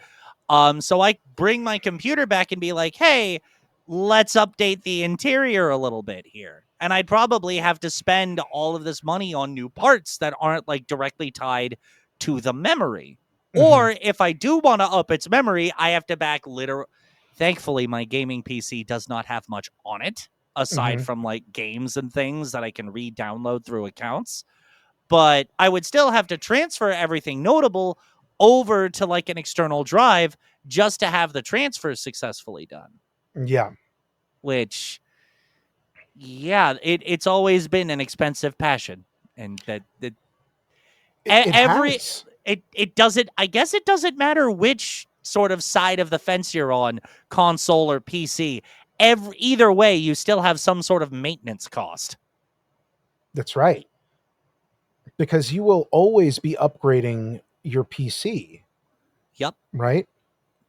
So I bring my computer back and be like, hey, let's update the interior a little bit here. And I'd probably have to spend all of this money on new parts that aren't like directly tied to the memory. Hmm. Or if I do want to up its memory, I have to back literal. Thankfully, my gaming PC does not have much on it aside Hmm. from like games and things that I can re download through accounts. But I would still have to transfer everything notable over to like an external drive just to have the transfer successfully done. Yeah, Which, yeah, it's always been an expensive passion, and that it every has. it doesn't. I guess it doesn't matter which sort of side of the fence you're on, console or PC. Either way, you still have some sort of maintenance cost. That's right, because you will always be upgrading your PC, Yep. right?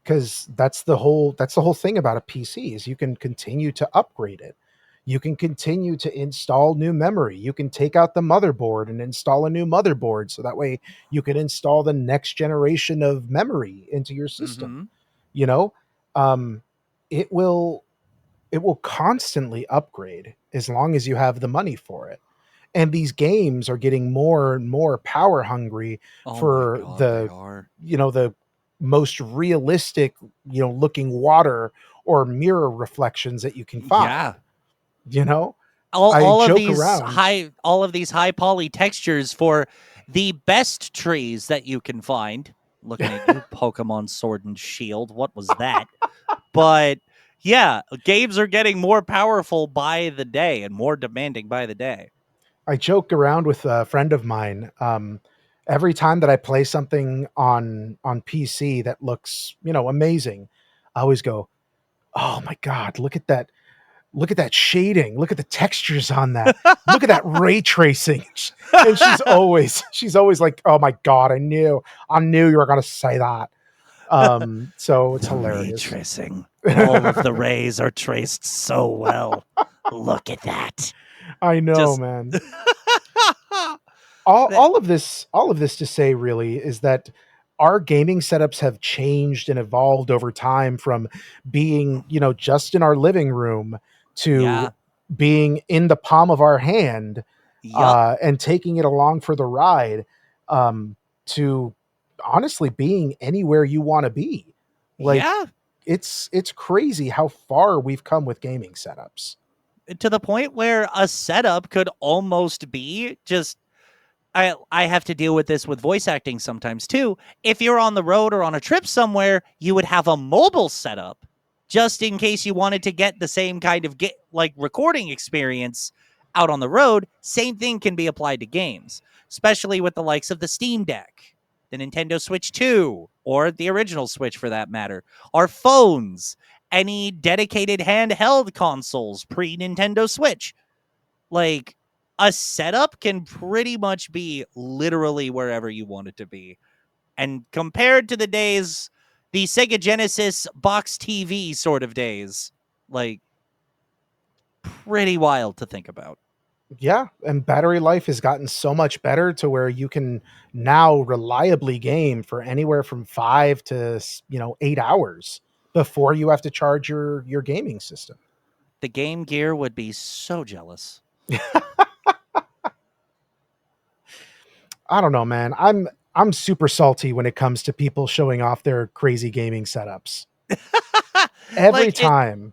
Because that's the whole thing about a PC is you can continue to upgrade it. You can continue to install new memory. You can take out the motherboard and install a new motherboard so that way you can install the next generation of memory into your system. Mm-hmm. You know, um, it will it will constantly upgrade as long as you have the money for it. And these games are getting more and more power hungry Oh my for god, they the are. the most realistic looking water or mirror reflections that you can find. Yeah. you know all, I all of joke these around. high all of these high poly textures for the best trees that you can find. Looking at you, Pokemon Sword and Shield. What was that? But yeah, games are getting more powerful by the day and more demanding by the day. I joke around with a friend of mine. Every time that I play something on PC that looks amazing, I always go, "Oh my god, look at that shading, look at the textures on that, look at that ray tracing." And she's always like, "Oh my god, I knew you were going to say that." So it's The ray hilarious. tracing. All of the rays are traced so well. Look at that. I know, Just man. all, that- all of this all of this to say really is that our gaming setups have changed and evolved over time from being just in our living room to yeah. being in the palm of our hand, Yup. and taking it along for the ride, to honestly being anywhere you want to be. Like Yeah, it's crazy how far we've come with gaming setups. to the point where a setup could almost be just I have to deal with this with voice acting sometimes too. If you're on the road or on a trip somewhere, you would have a mobile setup just in case you wanted to get the same kind of recording experience out on the road. Same thing can be applied to games, especially with the likes of the Steam Deck, the Nintendo Switch 2, or the original Switch for that matter, our phones, any dedicated handheld consoles pre Nintendo Switch. Like, a setup can pretty much be literally wherever you want it to be. And compared to the Sega Genesis box TV sort of days, like, pretty wild to think about. Yeah, and battery life has gotten so much better to where you can now reliably game for anywhere from 5 to 8 hours before you have to charge your gaming system. The Game Gear would be so jealous. I don't know, man. I'm super salty when it comes to people showing off their crazy gaming setups. Every like it time.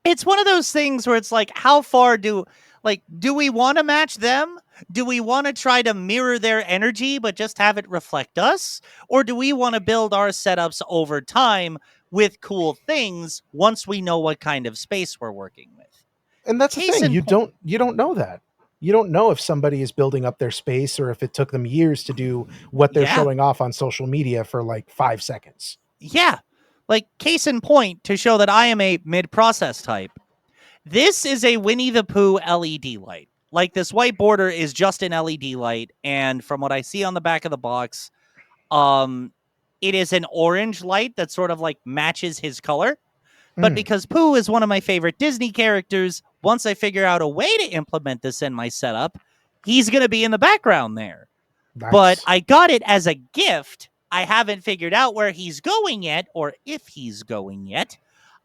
it's one of those things where it's like, how far do we want to match them? Do we want to try to mirror their energy but just have it reflect us? Or do we want to build our setups over time with cool things once we know what kind of space we're working with? And that's the Case thing. in point. You don't know that. You don't know if somebody is building up their space or if it took them years to do what they're Yeah. showing off on social media for like 5 seconds. Yeah. Like, case in point, to show that I am a mid process type. This is a Winnie the Pooh LED light. Like, this white border is just an LED light, and from what I see on the back of the box, um, it is an orange light that sort of like matches his color. But Mm, because Pooh is one of my favorite Disney characters, once I figure out a way to implement this in my setup, he's going to be in the background there. But nice. I got it as a gift. I haven't figured out where he's going yet, or if he's going yet.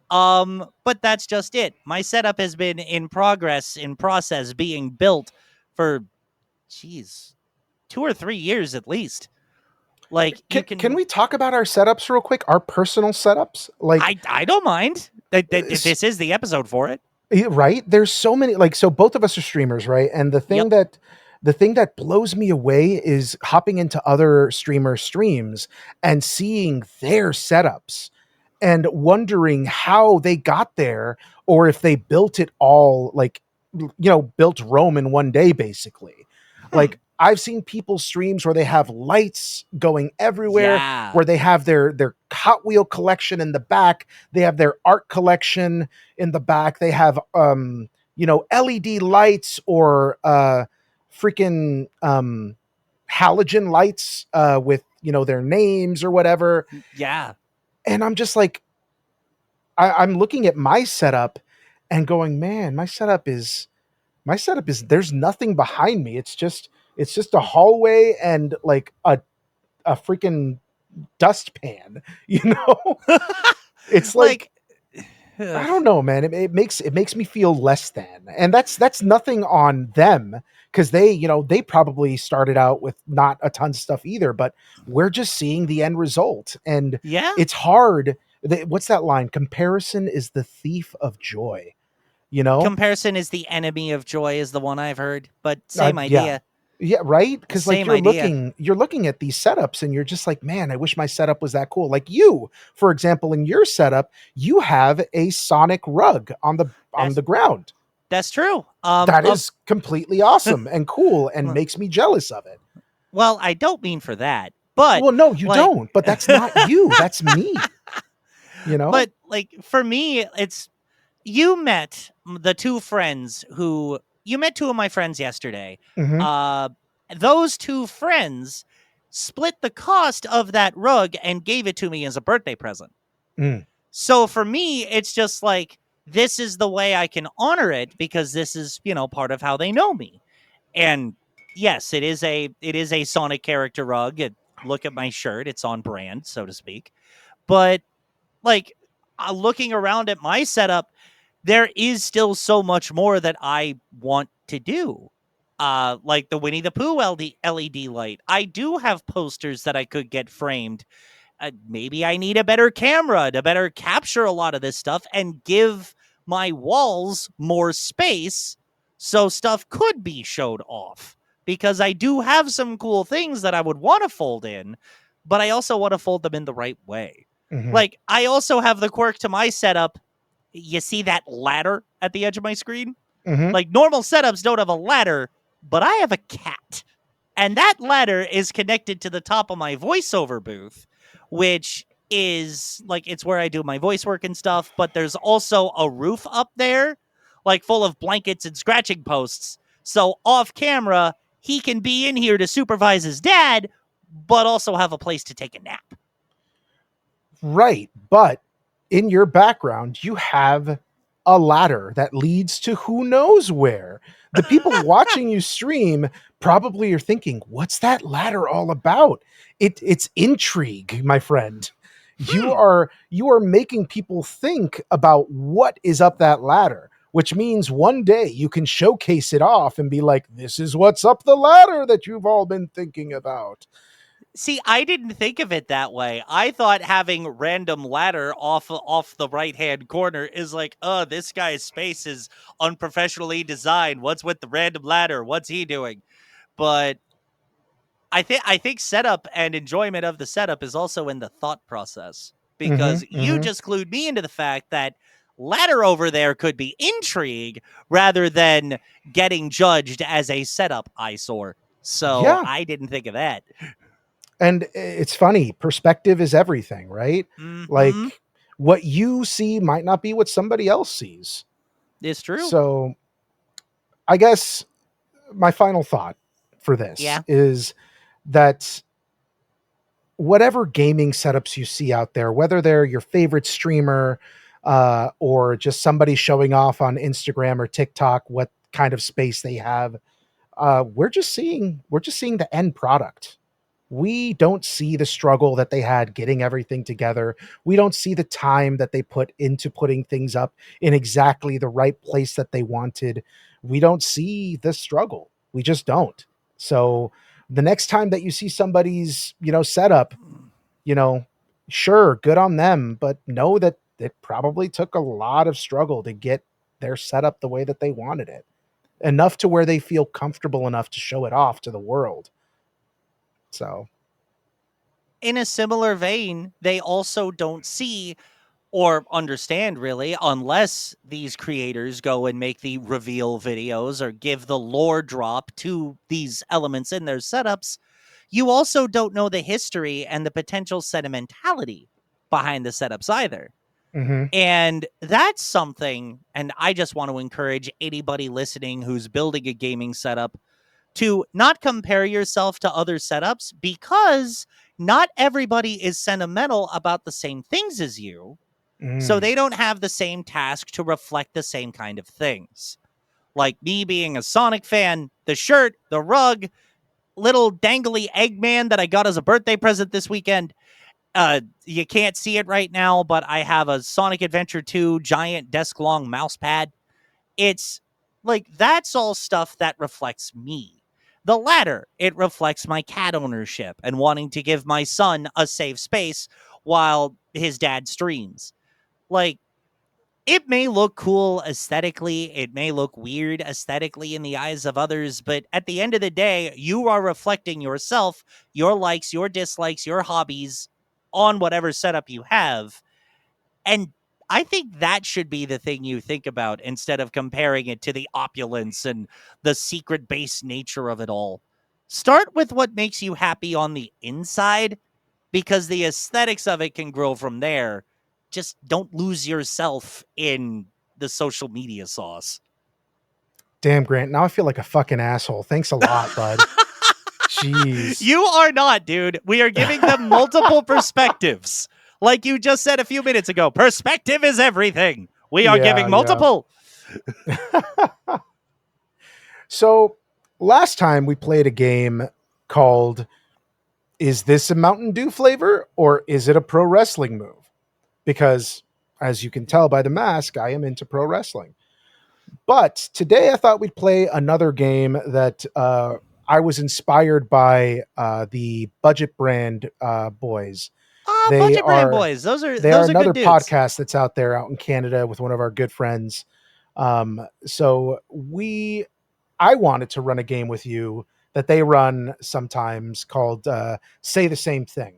But that's just it. My setup has been in process, being built for, geez, 2 or 3 years at least. Like, you Can can, we talk about our setups real quick? Our personal setups? Like I don't mind. This is the episode for it. right? There's so many like so both of us are streamers, right? And Yep. the thing that blows me away is hopping into other streamer streams and seeing their setups and wondering how they got there or if they built it all like built Rome in one day basically. Hmm. Like I've seen people's streams where they have lights going everywhere, Yeah. where they have their Hot Wheel collection in the back, they have their art collection in the back, they have LED lights or freaking halogen lights with their names or whatever. Yeah. And I'm just like I'm looking at my setup and going, man, my setup is there's nothing behind me. It's just a hallway and like a freaking dustpan, you know? It's like Like, I don't know, man. It makes me feel less than. And that's nothing on them because they probably started out with not a ton of stuff either, but we're just seeing the end result. And yeah. it's hard. What's that line? Comparison is the thief of joy, you know? Comparison is the enemy of joy, is the one I've heard, but same Yeah. idea. Yeah, right? Because like Same you're idea. looking you're looking at these setups and you're just like, man, I wish my setup was that cool. Like you, for example, in your setup, you have a Sonic rug on That's the ground. that's true. That Of is completely awesome and cool and makes me jealous of it. well, I don't mean for that, but Well, no, you like, don't, but that's not you. That's me, you know? but like for me, it's you met the two friends who you met two of my friends yesterday. Hmm. Uh, those two friends split the cost of that rug and gave it to me as a birthday present. Mm, So for me, it's just like this is the way I can honor it because this is, part of how they know me. And yes, it is a Sonic character rug. Look at my shirt; it's on brand, so to speak. But like looking around at my setup, there is still so much more that I want to do. Like the Winnie the Pooh LED light. I do have posters that I could get framed maybe I need a better camera to better capture a lot of this stuff and give my walls more space so stuff could be showed off. Because I do have some cool things that I would want to fold in, but I also want to fold them in the right way. Hmm. Like, I also have the quirk to my setup. You see that ladder at the edge of my screen? Hmm. Like, normal setups don't have a ladder, but I have a cat. And that ladder is connected to the top of my voiceover booth, which is like it's where I do my voice work and stuff. But there's also a roof up there, like full of blankets and scratching posts. So off camera, he can be in here to supervise his dad, but also have a place to take a nap. Right. But in your background, you have a ladder that leads to who knows where. The people watching you stream probably are thinking, what's that ladder all about? It's intrigue, my friend. You Hmm. are you are making people think about what is up that ladder, which means one day you can showcase it off and be like, this is what's up the ladder that you've all been thinking about. See, I didn't think of it that way. I thought having random ladder off the right hand corner is like, oh, this guy's space is unprofessionally designed. What's with the random ladder? What's he doing? But I think setup and enjoyment of the setup is also in the thought process Hmm. because you Hmm. just clued me into the fact that ladder over there could be intrigue rather than getting judged as a setup eyesore. So Yeah. I didn't think of that. And it's funny, perspective is everything, right? Hmm. Like what you see might not be what somebody else sees. It's true. So I guess my final thought for this Yeah. is that whatever gaming setups you see out there, whether they're your favorite streamer or just somebody showing off on Instagram or TikTok what kind of space they have, we're just seeing the end product. We don't see the struggle that they had getting everything together. We don't see the time that they put into putting things up in exactly the right place that they wanted. We don't see the struggle. We just don't. So the next time that you see somebody's, setup, you know, sure, good on them, but know that it probably took a lot of struggle to get their setup the way that they wanted it. Enough to where they feel comfortable enough to show it off to the world. So, In a similar vein, they also don't see or understand really unless these creators go and make the reveal videos or give the lore drop to these elements in their setups. You also don't know the history and the potential sentimentality behind the setups either. mhm. And that's something, and I just want to encourage anybody listening who's building a gaming setup to not compare yourself to other setups because not everybody is sentimental about the same things as you. So Mm. they don't have the same task to reflect the same kind of things. Like me being a Sonic fan, the shirt, the rug, little dangly Eggman that I got as a birthday present this weekend. You can't see it right now, but I have a Sonic Adventure 2 giant desk long mouse pad. It's like that's all stuff that reflects me. The latter, it reflects my cat ownership and wanting to give my son a safe space while his dad streams. Like, it may look cool aesthetically, it may look weird aesthetically in the eyes of others, but at the end of the day, you are reflecting yourself, your likes, your dislikes, your hobbies on whatever setup you have. And I think that should be the thing you think about instead of comparing it to the opulence and the secret base nature of it all. Start with what makes you happy on the inside because the aesthetics of it can grow from there. Just don't lose yourself in the social media sauce. Damn, Grant. Now I feel like a fucking asshole. Thanks a lot, bud. Jeez. You are not, dude. We are giving them multiple perspectives. Like you just said a few minutes ago, perspective is everything. We are Yeah, giving yeah. multiple. So last time we played a game called Is This a Mountain Dew Flavor or Is It a Pro Wrestling Move? Because as you can tell by the mask, I am into pro wrestling. But today I thought we'd play another game that I was inspired by the Budget Brand boys. They Budget Brand are Boys. Those are they are good another dudes. podcast that's out there out in Canada with one of our good friends. So I wanted to run a game with you that they run sometimes called Say the Same Thing.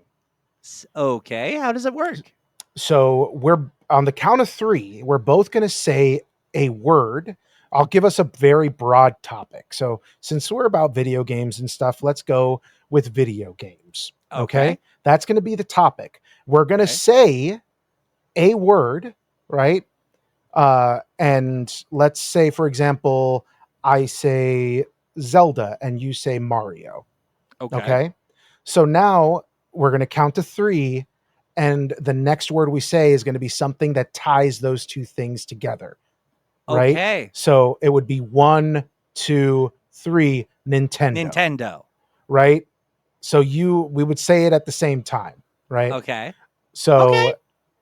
Okay, how does it work? So we're on the count of three, we're both going to say a word. I'll give us a very broad topic. So since we're about video games and stuff, let's go with video games. Okay. Okay. That's going to be the topic. We're going to Okay. say a word, right? And let's say, for example, I say Zelda and you say Mario. Okay. Okay. So now we're going to count to three, and the next word we say is going to be something that ties those two things together. Right. Okay. So it would be 1, 2, 3, Nintendo. Nintendo. Right. So we would say it at the same time. Right. Okay. So,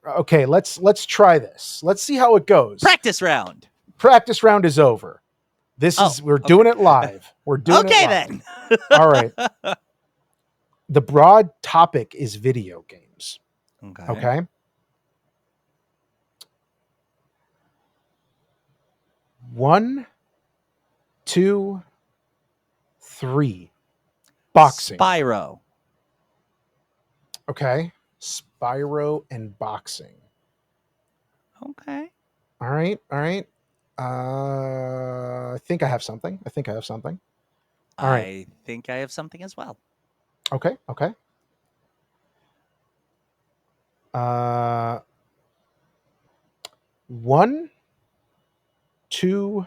okay, let's try this. Let's see how it goes. Practice round. Practice round is over. We're doing it live. We're doing it live. Then. All right. The broad topic is video games. Okay. 1, 2, 3. Boxing. Spyro. Okay. Spyro and boxing. Okay. All right. All right. I think I have something. All right. I think I have something as well. Okay. Okay. 1, 2,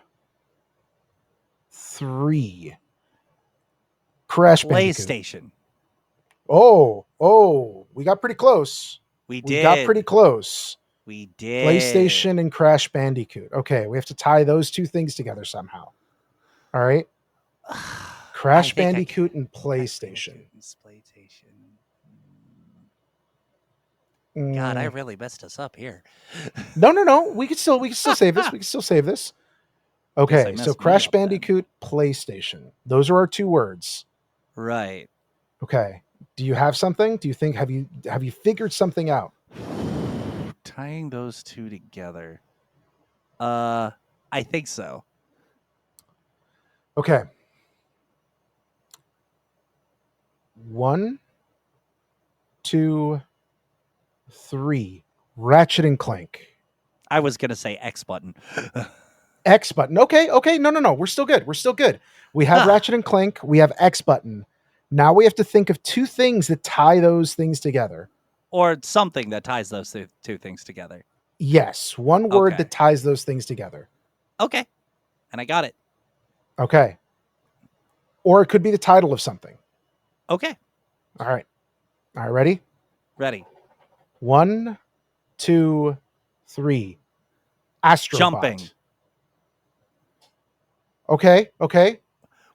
3. Crash Bandicoot. PlayStation. Oh, we got pretty close. We got pretty close. We did. PlayStation and Crash Bandicoot. Okay, we have to tie those two things together somehow. All right. Crash Bandicoot and PlayStation. God, I really messed us up here. No. We can still save this. We can still save this. Okay, so Crash Bandicoot, PlayStation. Those are our two words. Right. Okay. Do you have something? Do you think have you figured something out? Tying those two together. I think so. Okay. 1, 2, 3. Ratchet and Clank. I was gonna say X button. X button. Okay. No. We're still good. We have Ratchet and Clank. We have X button. Now we have to think of two things that tie those things together. Or something that ties those two things together. Yes. One word that ties those things together. Okay. And I got it. Okay. Or it could be the title of something. Okay. All right. Ready? Ready. 1, 2, 3. Astrobot. Jumping. Okay.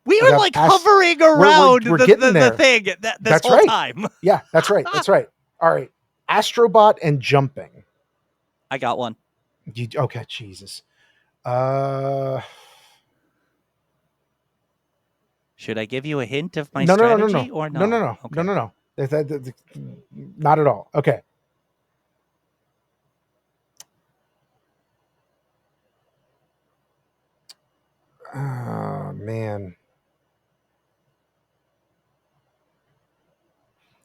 We were like hovering around the thing this whole time. Yeah, that's right. All right. Astrobot and jumping. I got one. Okay, Jesus. Should I give you a hint of my strategy or no? No. Not at all. Okay. Oh, man.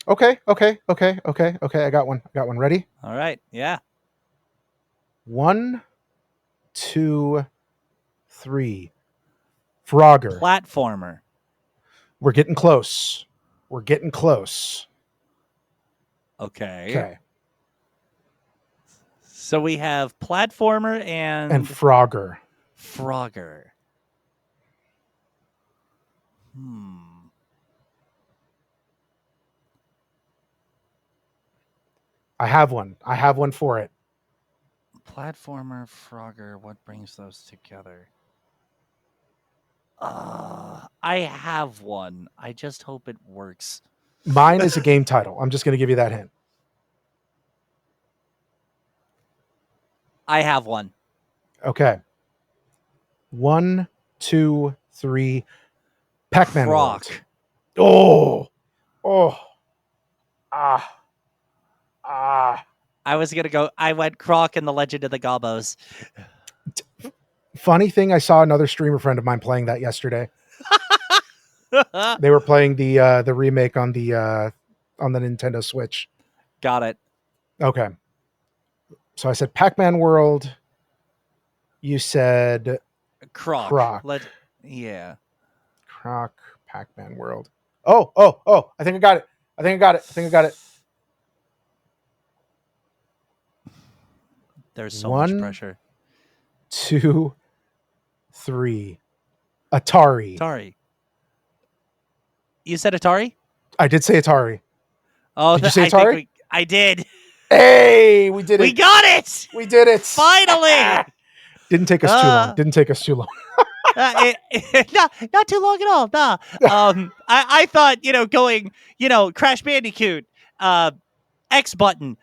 Okay. I got one. Ready? All right. Yeah. 1, 2, 3. Frogger. Platformer. We're getting close. Okay. So we have platformer and Frogger. I have one for it. Platformer, Frogger, what brings those together? I have one. I just hope it works. Mine is a game title. I'm just going to give you that hint. I have one. Okay. 1, 2, 3. Pac-Man Croc. World. Oh. Ah. I was gonna go. I went Croc and the Legend of the Gobbos. Funny thing, I saw another streamer friend of mine playing that yesterday. They were playing the remake on the Nintendo Switch. Got it. Okay. So I said Pac-Man World. You said Croc. Croc. Yeah. Croc, Pac-Man World. Oh, I think I got it. I think I got it. There's so One, much pressure. 2, 3. Atari. Atari. You said Atari? I did say Atari. Oh, Did you say Atari? I did. Hey, we did it. We got it. We did it. Finally. Didn't take us too long. Didn't take us too long. Not too long at all. Nah. I thought, going, Crash Bandicoot, X button,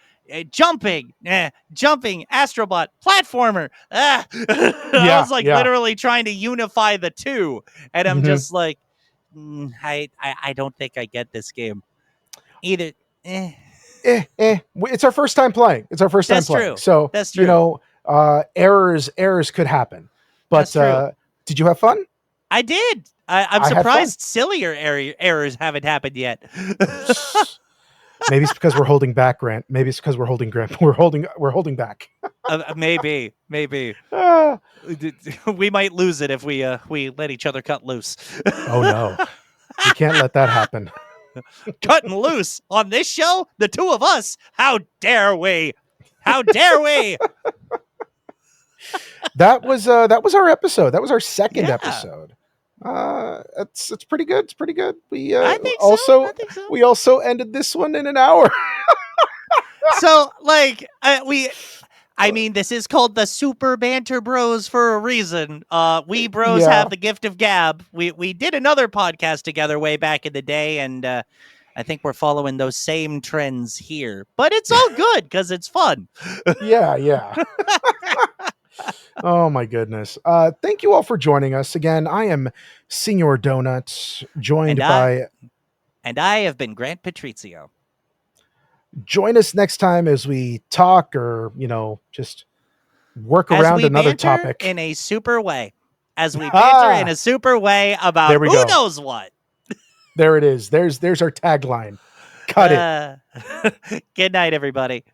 jumping, Astrobot, platformer. I was like literally trying to unify the two, and I'm just like, I don't think I get this game either. It's our first time playing. That's Playing. true. So That's true. Errors could happen. But did you have fun? I did. I'm surprised sillier errors haven't happened yet. Maybe it's because we're holding back, Grant. Maybe it's because we're holding Grant. We're holding back. Maybe. We might lose it if we let each other cut loose. Oh no, we can't let that happen. Cutting loose on this show, the two of us. How dare we? How dare we? That was our episode. That was our second episode. It's pretty good. It's pretty good. We I think also so. We also ended this one in an hour. So I mean, this is called the Super Banter Bros for a reason. We bros have the gift of gab. We did another podcast together way back in the day, and I think we're following those same trends here. But it's all good because it's fun. Yeah. Oh my goodness. Thank you all for joining us again. I am Senior Donut, joined by... And I have been Grant Patrizio. Join us next time as we talk or, just work around another topic. In a super way. As we banter in a super way about who knows what. There it is. There's our tagline. Cut it. Good night, everybody.